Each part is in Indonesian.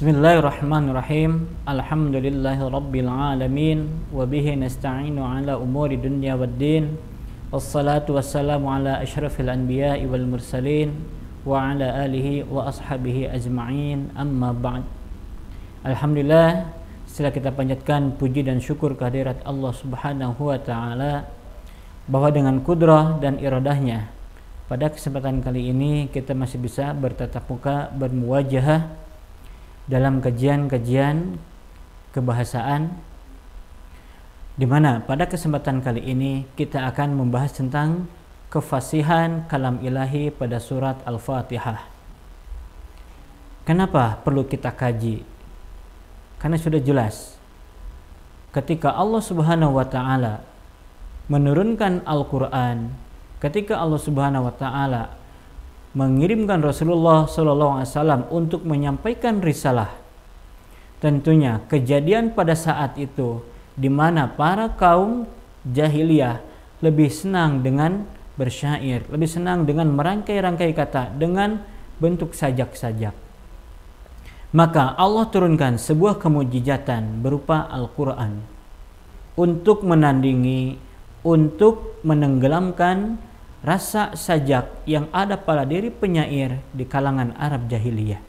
Bismillahirrahmanirrahim. Alhamdulillahirabbil alamin wa bihi nasta'inu ala umuri dunya waddin. Wassalatu wassalamu ala asyrafil anbiya'i wal mursalin wa ala alihi wa ashabihi ajma'in. Amma ba'd. Alhamdulillah, setelah kita panjatkan puji dan syukur kehadirat Allah Subhanahu wa taala bahwa dengan kudrah dan iradahnya pada kesempatan kali ini kita masih bisa bertatap muka, bermuwajahah dalam kajian-kajian kebahasaan, di mana pada kesempatan kali ini kita akan membahas tentang kefasihan kalam ilahi pada surat Al-Fatihah. Kenapa perlu kita kaji? Karena sudah jelas ketika Allah Subhanahu wa taala menurunkan Al-Qur'an, ketika Allah Subhanahu wa taala mengirimkan Rasulullah SAW untuk menyampaikan risalah, tentunya kejadian pada saat itu di mana para kaum jahiliyah lebih senang dengan bersyair, lebih senang dengan merangkai-rangkai kata dengan bentuk sajak-sajak. Maka Allah turunkan sebuah kemujizatan berupa Al-Quran untuk menandingi, untuk menenggelamkan rasa sajak yang ada pada diri penyair di kalangan Arab jahiliyah.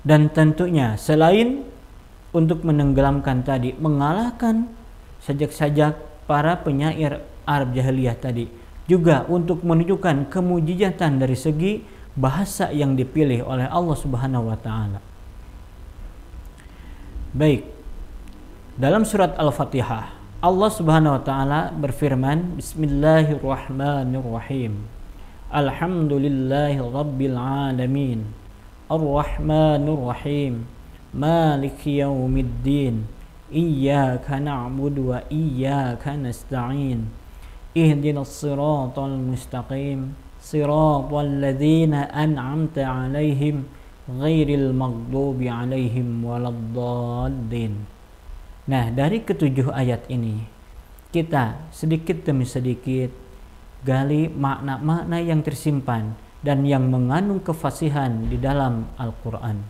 Dan tentunya selain untuk menenggelamkan tadi, mengalahkan sajak-sajak para penyair Arab jahiliyah tadi, juga untuk menunjukkan kemujizatan dari segi bahasa yang dipilih oleh Allah Subhanahu wa taala. Baik, dalam surat Al-Fatihah Allah Subhanahu wa taala berfirman, Bismillahirrahmanirrahim. Alhamdulillahirabbil alamin. Arrahmanirrahim. Maliki yaumiddin. Iyyaka na'budu wa iyyaka nasta'in. Ihdinas siratal mustaqim. Siratal ladzina an'amta 'alaihim ghairil maghdubi 'alaihim waladdallin. Nah, dari ketujuh ayat ini kita sedikit demi sedikit gali makna-makna yang tersimpan dan yang mengandung kefasihan di dalam Al-Quran.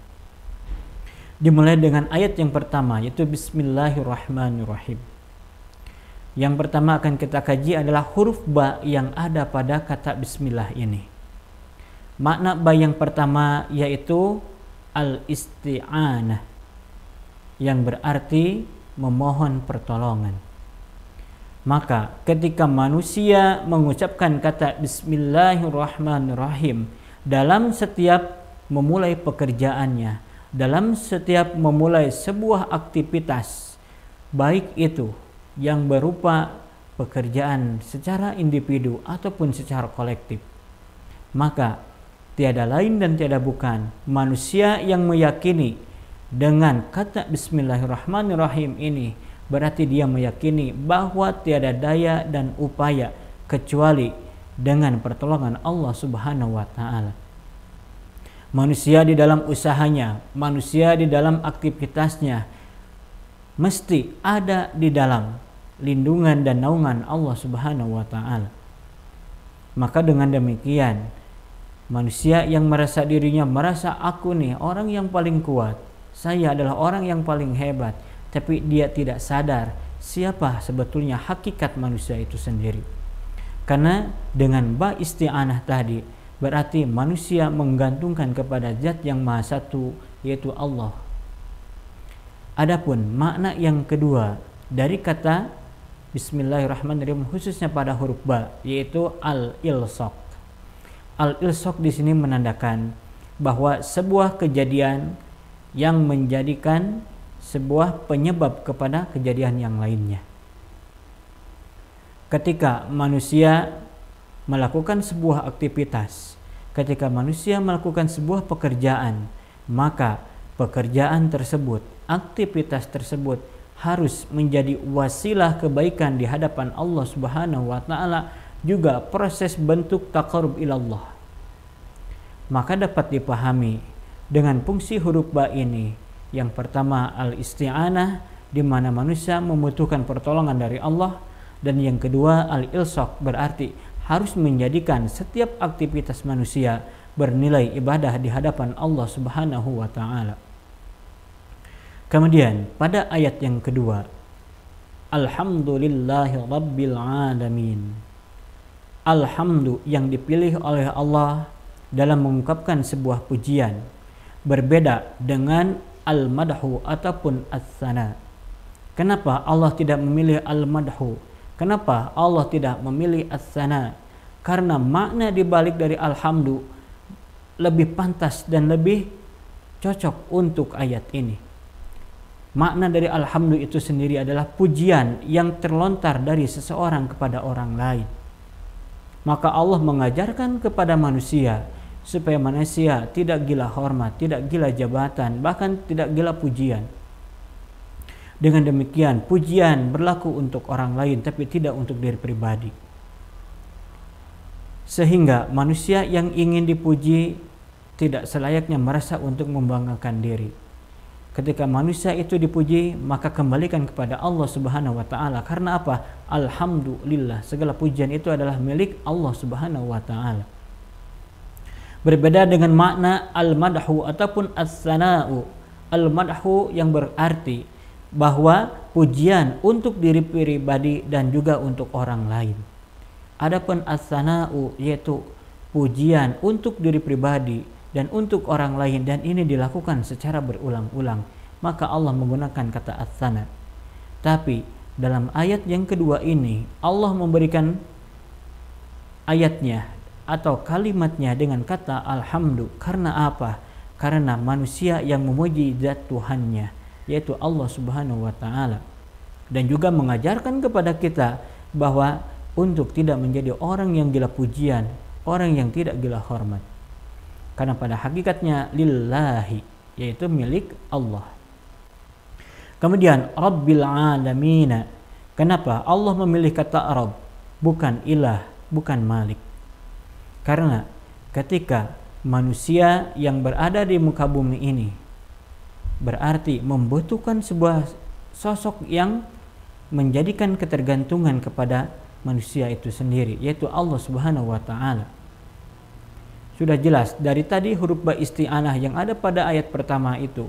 Dimulai dengan ayat yang pertama, yaitu Bismillahirrahmanirrahim. Yang pertama akan kita kaji adalah huruf ba yang ada pada kata Bismillah ini. Makna ba yang pertama yaitu al-isti'anah, yang berarti memohon pertolongan. Maka ketika manusia mengucapkan kata Bismillahirrahmanirrahim dalam setiap memulai pekerjaannya, dalam setiap memulai sebuah aktivitas, baik itu yang berupa pekerjaan secara individu ataupun secara kolektif, maka tiada lain dan tiada bukan manusia yang meyakini dengan kata Bismillahirrahmanirrahim ini, berarti dia meyakini bahwa tiada daya dan upaya kecuali dengan pertolongan Allah Subhanahu wa taala. Manusia di dalam usahanya, manusia di dalam aktivitasnya mesti ada di dalam lindungan dan naungan Allah Subhanahu wa taala. Maka dengan demikian, manusia yang merasa dirinya aku nih orang yang paling kuat, saya adalah orang yang paling hebat, tapi dia tidak sadar siapa sebetulnya hakikat manusia itu sendiri. Karena dengan ba isti'anah tadi berarti manusia menggantungkan kepada Zat yang Maha Satu, yaitu Allah. Adapun makna yang kedua dari kata Bismillahirrahmanirrahim khususnya pada huruf ba, yaitu al-ilsaq. Al-ilsaq di sini menandakan bahwa sebuah kejadian yang menjadikan sebuah penyebab kepada kejadian yang lainnya. Ketika manusia melakukan sebuah aktivitas, ketika manusia melakukan sebuah pekerjaan, maka pekerjaan tersebut, aktivitas tersebut harus menjadi wasilah kebaikan di hadapan Allah Subhanahu wa taala, juga proses bentuk taqarrub ilallah. Maka dapat dipahami dengan fungsi huruf ba ini, yang pertama al-isti'anah, di mana manusia membutuhkan pertolongan dari Allah, dan yang kedua al-ilsaq, berarti harus menjadikan setiap aktivitas manusia bernilai ibadah di hadapan Allah Subhanahu wa taala. Kemudian pada ayat yang kedua, Alhamdulillahi Rabbil Alamin. Alhamdu yang dipilih oleh Allah dalam mengungkapkan sebuah pujian berbeda dengan al-madhu ataupun as-sana. Kenapa Allah tidak memilih al-madhu? Kenapa Allah tidak memilih as-sana? Karena makna dibalik dari alhamdu lebih pantas dan lebih cocok untuk ayat ini. Makna dari alhamdu itu sendiri adalah pujian yang terlontar dari seseorang kepada orang lain. Maka Allah mengajarkan kepada manusia supaya manusia tidak gila hormat, tidak gila jabatan, bahkan tidak gila pujian. Dengan demikian, pujian berlaku untuk orang lain tapi tidak untuk diri pribadi. Sehingga manusia yang ingin dipuji tidak selayaknya merasa untuk membanggakan diri. Ketika manusia itu dipuji, maka kembalikan kepada Allah Subhanahu wa taala. Karena apa? Alhamdulillah, segala pujian itu adalah milik Allah Subhanahu wa taala. Berbeda dengan makna al-madhu ataupun as-sana'u. Al-madhu yang berarti bahwa pujian untuk diri pribadi dan juga untuk orang lain. Adapun as-sana'u yaitu pujian untuk diri pribadi dan untuk orang lain, dan ini dilakukan secara berulang-ulang, maka Allah menggunakan kata as-sana. Tapi dalam ayat yang kedua ini Allah memberikan ayatnya atau kalimatnya dengan kata alhamdu. Karena apa? Karena manusia yang memuji zat Tuhannya, yaitu Allah Subhanahu wa taala, dan juga mengajarkan kepada kita bahwa untuk tidak menjadi orang yang gila pujian, orang yang tidak gila hormat. Karena pada hakikatnya lillahi, yaitu milik Allah. Kemudian Rabbil Alamin. Kenapa Allah memilih kata Rabb, bukan ilah, bukan malik? Karena ketika manusia yang berada di muka bumi ini berarti membutuhkan sebuah sosok yang menjadikan ketergantungan kepada manusia itu sendiri, yaitu Allah Subhanahu wa taala. Sudah jelas dari tadi huruf ba isti'anah yang ada pada ayat pertama itu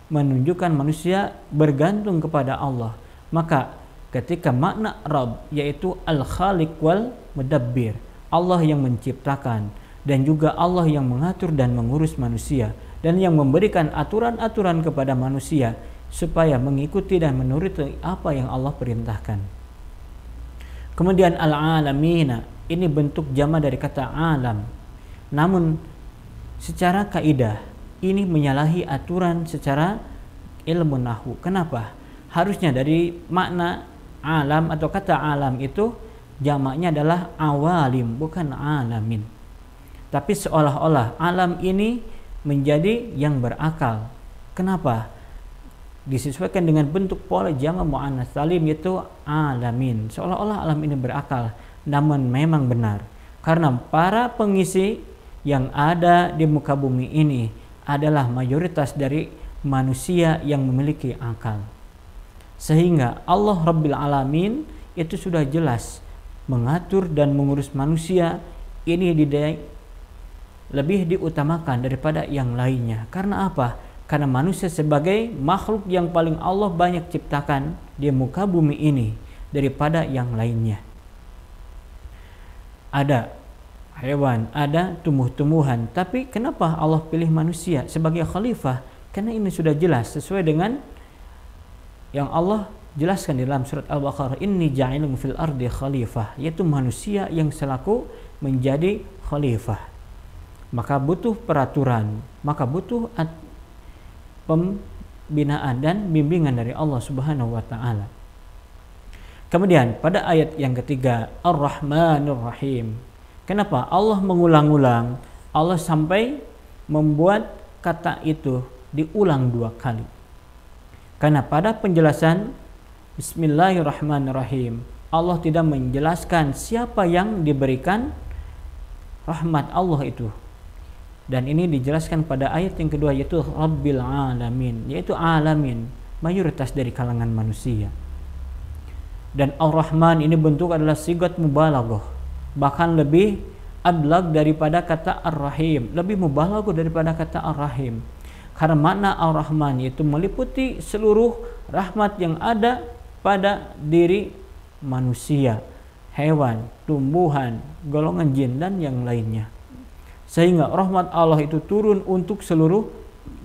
menunjukkan manusia bergantung kepada Allah. Maka ketika makna Rabb yaitu al-Khaliq wal Mudabbir, Allah yang menciptakan dan juga Allah yang mengatur dan mengurus manusia, dan yang memberikan aturan-aturan kepada manusia supaya mengikuti dan menuruti apa yang Allah perintahkan. Kemudian al-alamina, ini bentuk jama dari kata alam. Namun secara kaidah ini menyalahi aturan secara ilmu nahwu. Kenapa? Harusnya dari makna alam atau kata alam itu jamaknya adalah awalim, bukan alamin. Tapi seolah-olah alam ini menjadi yang berakal. Kenapa? Disesuaikan dengan bentuk pola jamak muannats salim yaitu alamin. Seolah-olah alam ini berakal, namun memang benar. Karena para pengisi yang ada di muka bumi ini adalah mayoritas dari manusia yang memiliki akal. Sehingga Allah Rabbil Alamin itu sudah jelas mengatur dan mengurus manusia ini lebih diutamakan daripada yang lainnya. Karena apa? Karena manusia sebagai makhluk yang paling Allah banyak ciptakan di muka bumi ini daripada yang lainnya. Ada hewan, ada tumbuh-tumbuhan, tapi kenapa Allah pilih manusia sebagai khalifah? Karena ini sudah jelas sesuai dengan yang Allah jelaskan di dalam surat Al-Baqarah, inni ja'ilun fil ardi khalifah, yaitu manusia yang selaku menjadi khalifah. Maka butuh peraturan, maka butuh pembinaan dan bimbingan dari Allah Subhanahu wa taala. Kemudian pada ayat yang ketiga, Ar-Rahmanur Rahim. Kenapa Allah mengulang-ulang? Allah sampai membuat kata itu diulang 2 kali. Karena pada penjelasan Bismillahirrahmanirrahim, Allah tidak menjelaskan siapa yang diberikan rahmat Allah itu. Dan ini dijelaskan pada ayat yang kedua, yaitu Rabbil Alamin, yaitu alamin, mayoritas dari kalangan manusia. Dan Ar-Rahman ini bentuk adalah sigat mubalaghah, bahkan lebih ablag daripada kata Ar-Rahim, lebih mubalaghah daripada kata Ar-Rahim. Karena makna Ar-Rahman itu meliputi seluruh rahmat yang ada pada diri manusia, hewan, tumbuhan, golongan jin dan yang lainnya. Sehingga rahmat Allah itu turun untuk seluruh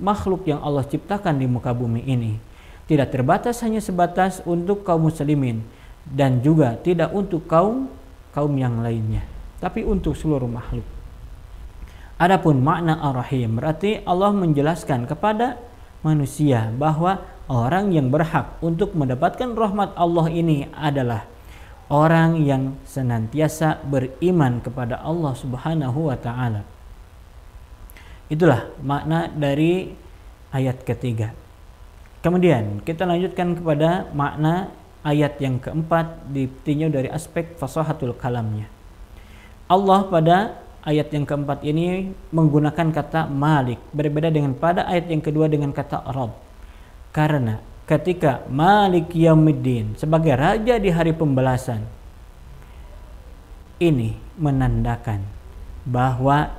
makhluk yang Allah ciptakan di muka bumi ini. Tidak terbatas hanya sebatas untuk kaum muslimin dan juga tidak untuk kaum yang lainnya, tapi untuk seluruh makhluk. Adapun makna Ar-Rahim berarti Allah menjelaskan kepada manusia bahwa orang yang berhak untuk mendapatkan rahmat Allah ini adalah orang yang senantiasa beriman kepada Allah Subhanahu wa taala. Itulah makna dari ayat ketiga. Kemudian kita lanjutkan kepada makna ayat yang keempat, ditinjau dari aspek fasahatul kalamnya. Allah pada ayat yang keempat ini menggunakan kata Malik, berbeda dengan pada ayat yang kedua dengan kata Rabb. Karena ketika Malik Yaumiddin sebagai raja di hari pembalasan, ini menandakan bahwa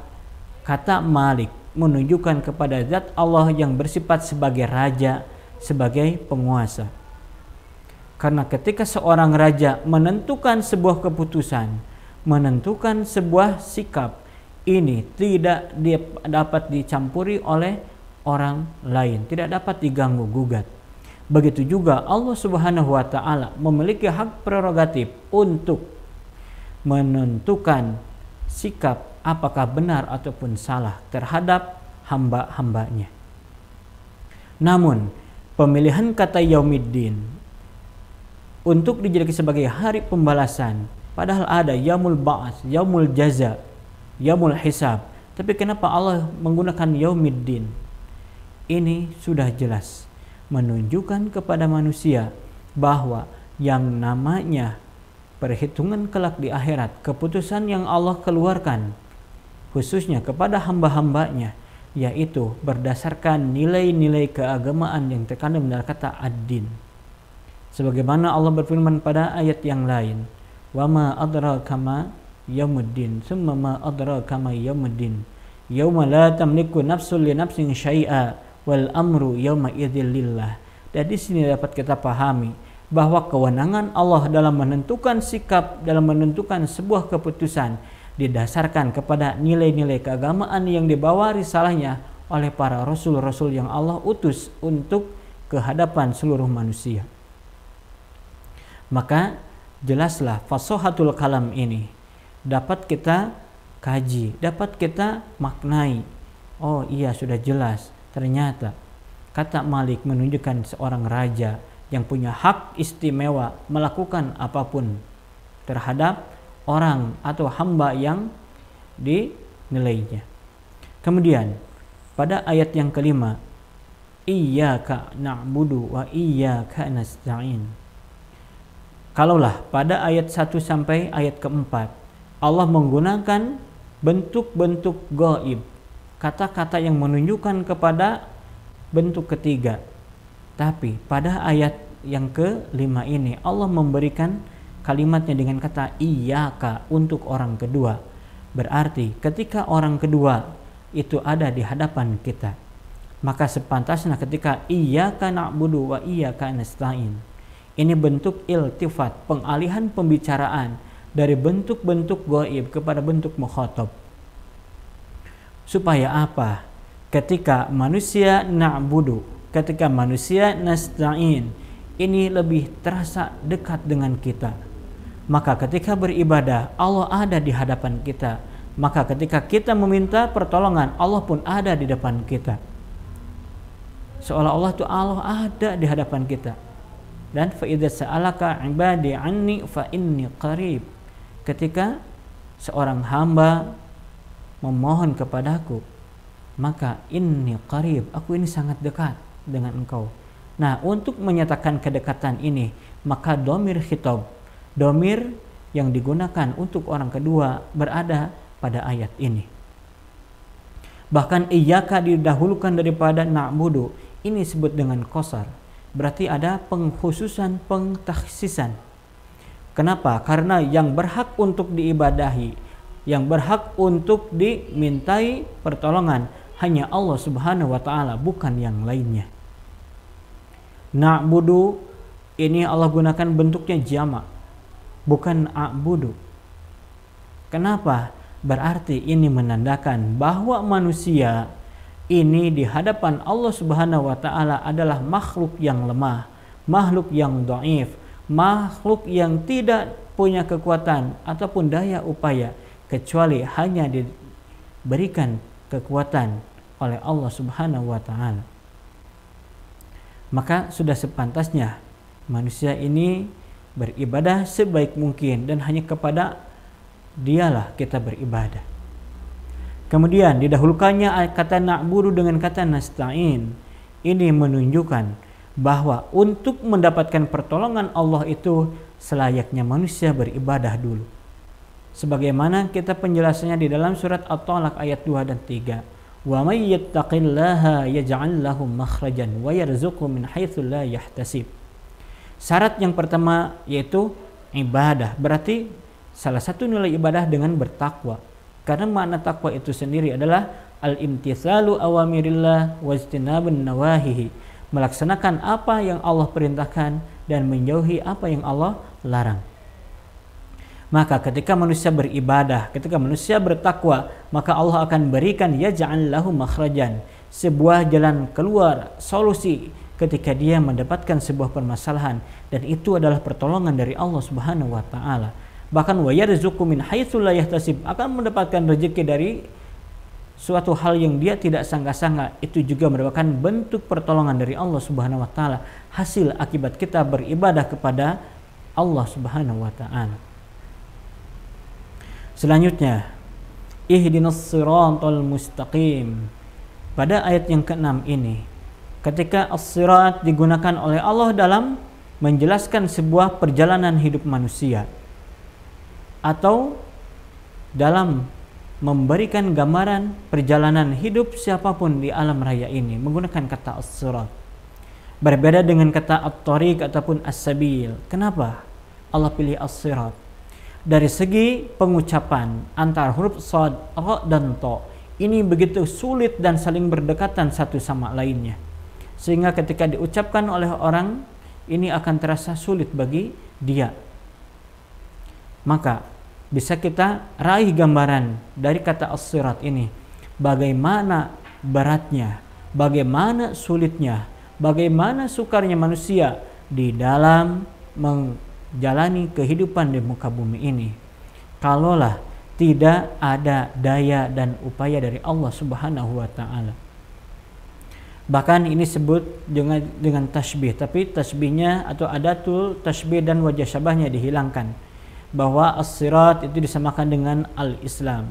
kata Malik menunjukkan kepada zat Allah yang bersifat sebagai raja, sebagai penguasa. Karena ketika seorang raja menentukan sebuah keputusan, menentukan sebuah sikap, ini tidak dapat dicampuri oleh orang lain, tidak dapat diganggu gugat. Begitu juga Allah Subhanahu wa taala memiliki hak prerogatif untuk menentukan sikap apakah benar ataupun salah terhadap hamba-hambanya. Namun pemilihan kata Yaumiddin untuk dijadikan sebagai hari pembalasan, padahal ada yaumul ba'ats, yaumul jaza, yaumul hisab. Tapi kenapa Allah menggunakan Yaumiddin? Ini sudah jelas menunjukkan kepada manusia bahwa yang namanya perhitungan kelak di akhirat, keputusan yang Allah keluarkan khususnya kepada hamba-hambanya, yaitu berdasarkan nilai-nilai keagamaan yang terkandung dalam kata ad-din. Sebagaimana Allah berfirman pada ayat yang lain, wa ma adraka ma yaumuddin, summa ma adraka ma yaumuddin, yauma la tamliku nafsun li nafsin syai'a wal amru yauma idzil lillah. Dan di sini dapat kita pahami bahwa kewenangan Allah dalam menentukan sikap, dalam menentukan sebuah keputusan didasarkan kepada nilai-nilai keagamaan yang dibawa risalahnya oleh para rasul-rasul yang Allah utus untuk kehadapan seluruh manusia. Maka jelaslah fasahatul kalam ini dapat kita kaji, dapat kita maknai. Oh iya, sudah jelas, ternyata kata Malik menunjukkan seorang raja yang punya hak istimewa melakukan apapun terhadap orang atau hamba yang dinilainya. Kemudian pada ayat yang kelima, iyyaka na'budu wa iyyaka nasta'in. Kalaulah pada ayat 1 sampai ayat keempat Allah menggunakan bentuk-bentuk gaib, kata-kata yang menunjukkan kepada bentuk ketiga. Tapi pada ayat yang kelima ini Allah memberikan kalimatnya dengan kata iyyaka untuk orang kedua. Berarti ketika orang kedua itu ada di hadapan kita, maka sepantasnya ketika iyyaka na'budu wa iyyaka nasta'in, ini bentuk iltifat, pengalihan pembicaraan dari bentuk-bentuk gaib kepada bentuk mukhatab. Supaya apa? Ketika manusia na'budu, ketika manusia nasta'in, ini lebih terasa dekat dengan kita. Maka ketika beribadah, Allah ada di hadapan kita. Maka ketika kita meminta pertolongan, Allah pun ada di depan kita. Seolah-olah itu Allah ada di hadapan kita. Dan fa idza sa'alaka 'ibadi 'anni fa inni qarib. Ketika seorang hamba memohon kepadaku, maka inni qarib, aku ini sangat dekat dengan engkau. Nah, untuk menyatakan kedekatan ini, maka dhamir khitab, dhamir yang digunakan untuk orang kedua berada pada ayat ini. Bahkan iyyaka didahulukan daripada na'budu, ini disebut dengan qasar. Berarti ada pengkhususan, pengtakhsisan. Kenapa? Karena yang berhak untuk diibadahi yang berhak untuk dimintai pertolongan hanya Allah Subhanahu wa taala, bukan yang lainnya. Na'budu ini Allah gunakan bentuknya jamak, bukan a'budu. Kenapa? Berarti ini menandakan bahwa manusia ini di hadapan Allah Subhanahu wa taala adalah makhluk yang lemah, makhluk yang dhaif, makhluk yang tidak punya kekuatan ataupun daya upaya kecuali hanya diberikan kekuatan oleh Allah Subhanahu wa taala. Maka sudah sepantasnya manusia ini beribadah sebaik mungkin dan hanya kepada Dialah kita beribadah. Kemudian didahulukannya kata na'budu dengan kata nasta'in. Ini menunjukkan bahwa untuk mendapatkan pertolongan Allah itu selayaknya manusia beribadah dulu. Sebagaimana kita penjelasannya di dalam surat At-Talaq ayat 2 dan 3. Wa may yattaqillaha yaj'al lahu makhrajan wa yarzuqhu min haitsu la yahtasib. Syarat yang pertama yaitu ibadah. Berarti salah satu nilai ibadah dengan bertakwa. Karena makna takwa itu sendiri adalah al-imtitsalu awamirillah wajtinabun nawahihi. Melaksanakan apa yang Allah perintahkan dan menjauhi apa yang Allah larang. Maka ketika manusia beribadah, ketika manusia bertakwa, maka Allah akan berikan yaj'al lahu makhrajan, sebuah jalan keluar, solusi ketika dia mendapatkan sebuah permasalahan, dan itu adalah pertolongan dari Allah Subhanahu wa taala. Bahkan wa yarzuqu min haitsu la yahtasib, akan mendapatkan rezeki dari suatu hal yang dia tidak sangka-sangka. Itu juga merupakan bentuk pertolongan dari Allah Subhanahu wa taala, hasil akibat kita beribadah kepada Allah Subhanahu wa taala. Selanjutnya, ihdinas siratal mustaqim. Pada ayat yang ke-6 ini, ketika as-sirat digunakan oleh Allah dalam menjelaskan sebuah perjalanan hidup manusia atau dalam memberikan gambaran perjalanan hidup siapapun di alam raya ini menggunakan kata as-sirat. Berbeda dengan kata at-tariq ataupun as-sabil. Kenapa Allah pilih as-sirat? Dari segi pengucapan antara huruf shad, ra dan ta ini begitu sulit dan saling berdekatan satu sama lainnya, sehingga ketika diucapkan oleh orang ini akan terasa sulit bagi dia. Maka bisa kita raih gambaran dari kata as-sirat ini, bagaimana beratnya, bagaimana sulitnya, bagaimana sukarnya manusia di dalam menjalani kehidupan di muka bumi ini kalaulah tidak ada daya dan upaya dari Allah Subhanahu wa taala. Bahkan ini sebut dengan tasbih, tapi tasbihnya atau adatul tasbih dan wajah syabahnya dihilangkan, bahwa as-sirat itu disamakan dengan al-Islam.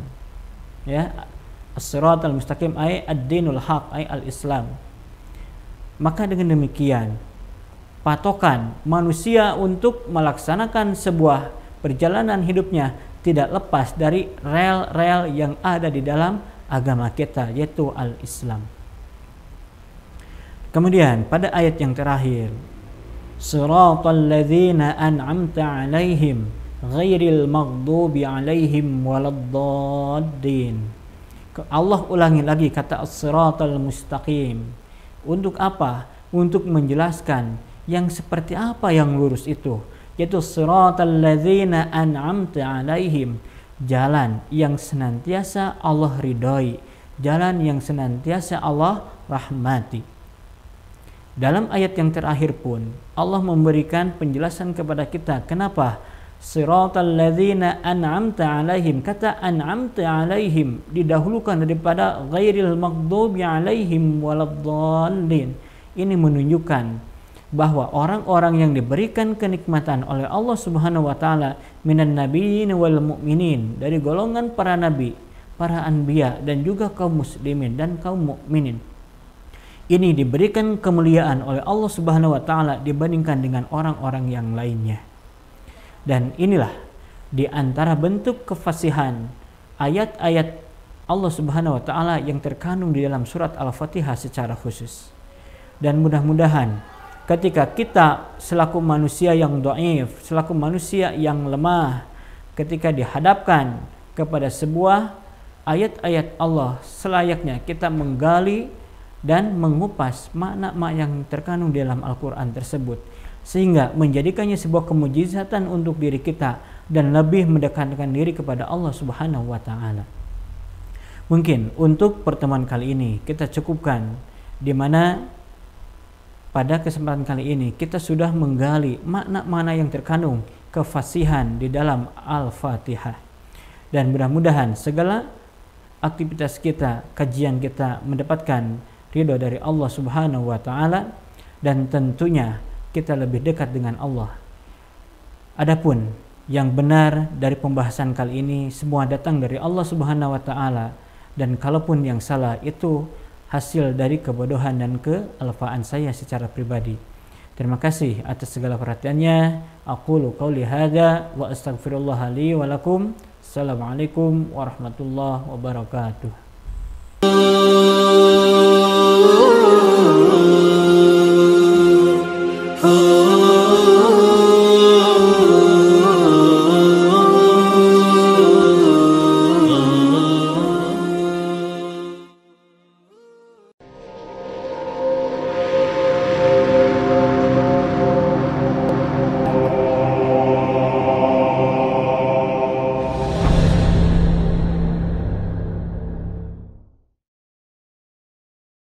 Ya, as-sirat al-mustaqim ay ad-dinul haq ay al-Islam. Maka dengan demikian patokan manusia untuk melaksanakan sebuah perjalanan hidupnya tidak lepas dari rel-rel yang ada di dalam agama kita, yaitu al-Islam. Kemudian pada ayat yang terakhir, siratal ladzina an'amta 'alaihim ghairil maghdubi 'alaihim waladdallin. Allah ulangi lagi kata as-siratal mustaqim. Untuk apa? Untuk menjelaskan yang seperti apa yang lurus itu, yaitu siratal ladzina an'amta 'alaihim, jalan yang senantiasa Allah ridhoi, jalan yang senantiasa Allah rahmati. Dalam ayat yang terakhir pun Allah memberikan penjelasan kepada kita kenapa siratal ladzina an'amta 'alaihim. Kata an'amta 'alaihim didahulukan daripada ghairil maghdubi 'alaihim waladdallin. Ini menunjukkan bahwa orang-orang yang diberikan kenikmatan oleh Allah Subhanahu wa taala minan nabiyyin wal mu'minin, dari golongan para nabi, para anbiya dan juga kaum muslimin dan kaum mukminin, ini diberikan kemuliaan oleh Allah Subhanahu wa taala dibandingkan dengan orang-orang yang lainnya. Dan inilah di antara bentuk kefasihan ayat-ayat Allah Subhanahu wa taala yang terkandung di dalam surat Al-Fatihah secara khusus. Dan mudah-mudahan ketika kita selaku manusia yang dhaif, selaku manusia yang lemah, ketika dihadapkan kepada sebuah ayat-ayat Allah selayaknya kita menggali dan mengupas makna-makna yang terkandung di dalam Al-Quran tersebut, sehingga menjadikannya sebuah kemujizatan untuk diri kita dan lebih mendekatkan diri kepada Allah Subhanahu wa Ta'ala. Mungkin untuk pertemuan kali ini kita cukupkan, di mana pada kesempatan kali ini kita sudah menggali makna-makna yang terkandung kefasihan di dalam Al-Fatihah, dan mudah-mudahan segala aktivitas kita, kajian kita mendapatkan ridho dari Allah Subhanahu wa Ta'ala, dan tentunya kita lebih dekat dengan Allah. Adapun yang benar dari pembahasan kali ini semua datang dari Allah Subhanahu wa Ta'ala, dan kalaupun yang salah itu hasil dari kebodohan dan kealfaan saya secara pribadi. Terima kasih atas segala perhatiannya. Aqulu qauli hadza wa astaghfirullah li wa lakum. Assalamualaikum warahmatullahi wabarakatuh.